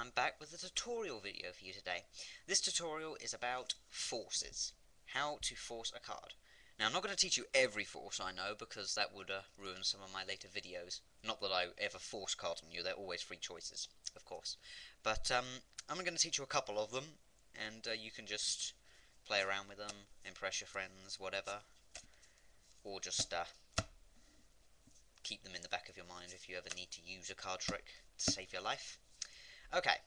I'm back with a tutorial video for you today. This tutorial is about forces. How to force a card. Now I'm not going to teach you every force I know, because that would ruin some of my later videos. Not that I ever force cards on you, they're always free choices, of course. But I'm going to teach you a couple of them, and you can just play around with them, impress your friends, whatever. Or just keep them in the back of your mind if you ever need to use a card trick to save your life. Okay,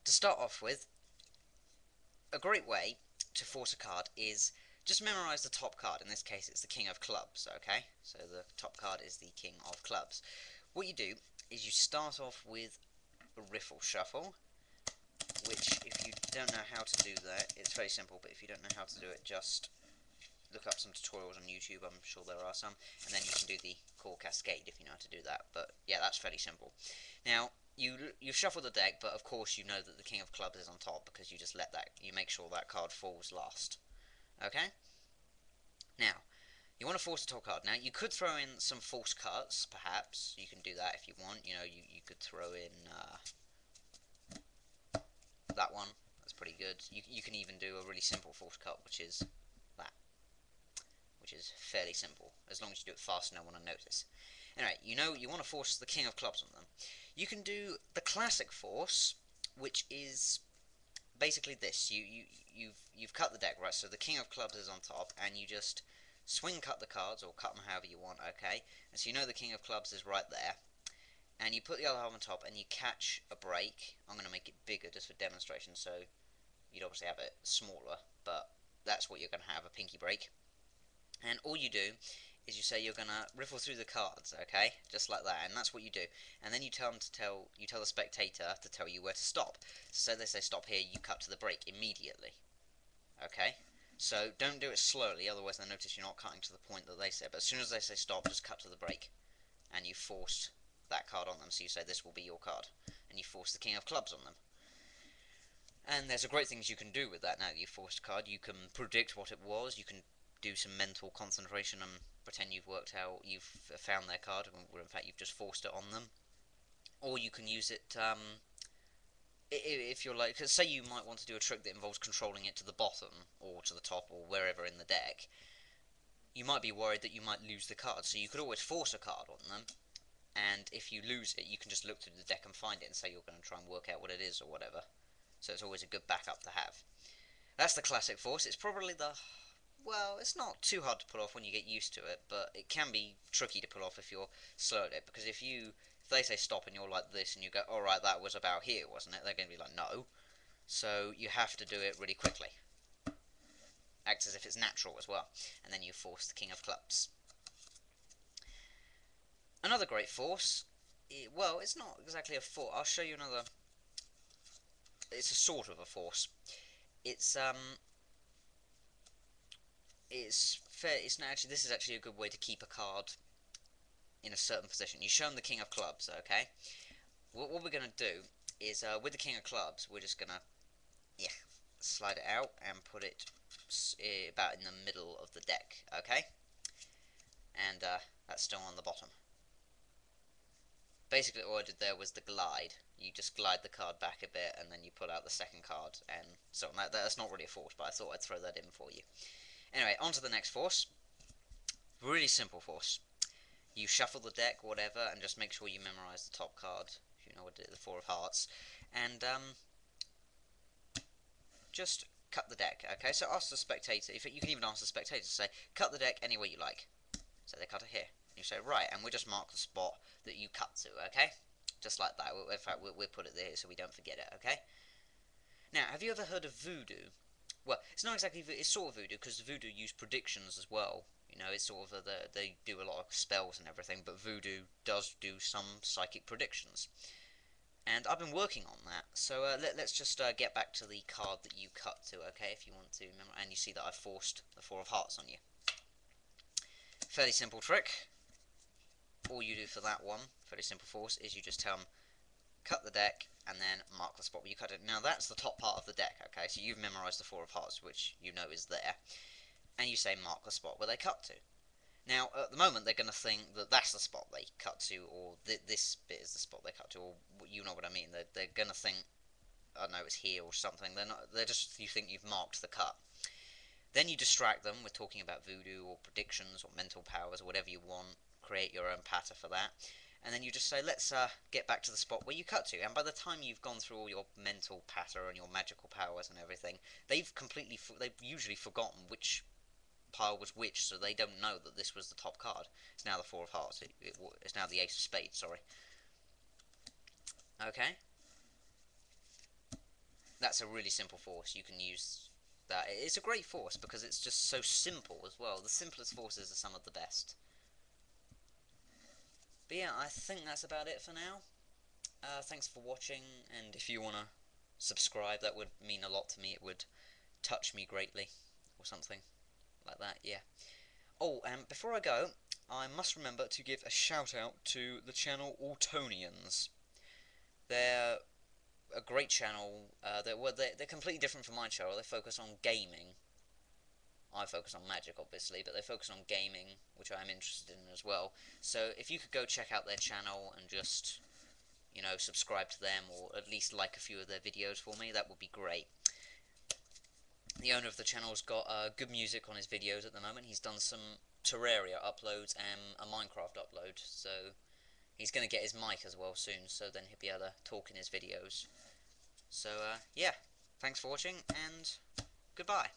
to start off with, a great way to force a card is just memorize the top card. In this case, it's the King of Clubs, okay? So the top card is the King of Clubs. What you do is you start off with a riffle shuffle, which, if you don't know how to do that, it's very simple, but if you don't know how to do it, just look up some tutorials on YouTube, I'm sure there are some, and then you can do the Core Cascade if you know how to do that. But yeah, that's fairly simple. Now, you shuffle the deck, but of course you know that the King of Clubs is on top because you just you make sure that card falls last. Okay? Now, you want to force a top card. Now, you could throw in some false cuts, perhaps. You can do that if you want. You know, you could throw in that one. That's pretty good. You can even do a really simple false cut, which is that, which is fairly simple. As long as you do it fast, no one will notice. Anyway, you know you want to force the King of Clubs on them. You can do the classic force, which is basically this. You've cut the deck, right? So the King of Clubs is on top, and you just swing cut the cards, or cut them however you want, okay? And so you know the King of Clubs is right there, and you put the other half on top, and you catch a break. I'm going to make it bigger just for demonstration, so you'd obviously have it smaller, but that's what you're going to have, a pinky break. And all you do is you say you're gonna riffle through the cards, okay, just like that, and that's what you do. And then you tell the spectator to tell you where to stop. So they say stop here, you cut to the break immediately. Okay, so don't do it slowly, otherwise they'll notice you're not cutting to the point that they say. But as soon as they say stop, just cut to the break, and you forced that card on them. So you say this will be your card, and you force the King of Clubs on them. And there's a great things you can do with that. Now that you've forced a card, you can predict what it was. You can do some mental concentration and pretend you've found their card, where in fact you've just forced it on them. Or you can use it if you're like, cause say you might want to do a trick that involves controlling it to the bottom or to the top or wherever in the deck. You might be worried that you might lose the card, so you could always force a card on them, and if you lose it, you can just look through the deck and find it and say you're going to try and work out what it is or whatever. So it's always a good backup to have. That's the classic force. It's probably well, it's not too hard to pull off when you get used to it, but it can be tricky to pull off if you're slow at it, because if they say stop and you're like this and you go, alright, that was about here, wasn't it? They're going to be like, no. So you have to do it really quickly. Act as if it's natural as well. And then you force the King of Clubs. Another great force, well, it's not exactly a force. I'll show you another. It's a sort of a force. It's fair. It's not actually. This is actually a good way to keep a card in a certain position. You show them the King of Clubs, okay? What we're gonna do is with the King of Clubs, we're just gonna slide it out and put it about in the middle of the deck, okay? And that's still on the bottom. Basically, all I did there was the glide. You just glide the card back a bit, and then you pull out the second card, and so that's not really a force, but I thought I'd throw that in for you. Anyway, on to the next force. Really simple force. You shuffle the deck, whatever, and just make sure you memorize the top card, if you know what it is, the Four of Hearts, and just cut the deck, okay? So ask the spectator, if you can even ask the spectator to say, cut the deck any way you like. So they cut it here. You say, right, and we'll just mark the spot that you cut to, okay? Just like that. In fact, we'll put it there so we don't forget it, okay? Now, have you ever heard of voodoo? Well, it's not exactly, it's sort of voodoo, because voodoo use predictions as well. You know, it's sort of, they do a lot of spells and everything, but voodoo does do some psychic predictions. And I've been working on that, so let's just get back to the card that you cut to, okay, if you want to remember, and you see that I've forced the Four of Hearts on you. Fairly simple trick. All you do for that one, fairly simple force, is you just tell them, cut the deck, and then mark the spot where you cut it. Now that's the top part of the deck, okay, so you've memorised the Four of Hearts, which you know is there, and you say mark the spot where they cut to. Now, at the moment, they're going to think that that's the spot they cut to, or this bit is the spot they cut to, or you know what I mean. They're going to think, I don't know, it's here or something. They're not. They're just, you think you've marked the cut. Then you distract them with talking about voodoo or predictions or mental powers or whatever you want. Create your own patter for that. And then you just say, let's get back to the spot where you cut to. And by the time you've gone through all your mental patter and your magical powers and everything, they've usually forgotten which pile was which, so they don't know that this was the top card. It's now the Four of Hearts. It's now the Ace of Spades, sorry. Okay? That's a really simple force. You can use that. It's a great force because it's just so simple as well. The simplest forces are some of the best. But yeah, I think that's about it for now. Thanks for watching, and if you want to subscribe, that would mean a lot to me. It would touch me greatly, or something like that, yeah. Oh, and before I go, I must remember to give a shout out to the channel Autonians. They're a great channel. They're completely different from my channel. They focus on gaming. I focus on magic, obviously, but they focus on gaming, which I'm interested in as well. So if you could go check out their channel and just, you know, subscribe to them, or at least like a few of their videos for me, that would be great. The owner of the channel's got good music on his videos at the moment. He's done some Terraria uploads and a Minecraft upload, so he's going to get his mic as well soon, so then he'll be able to talk in his videos. So, yeah, thanks for watching, and goodbye.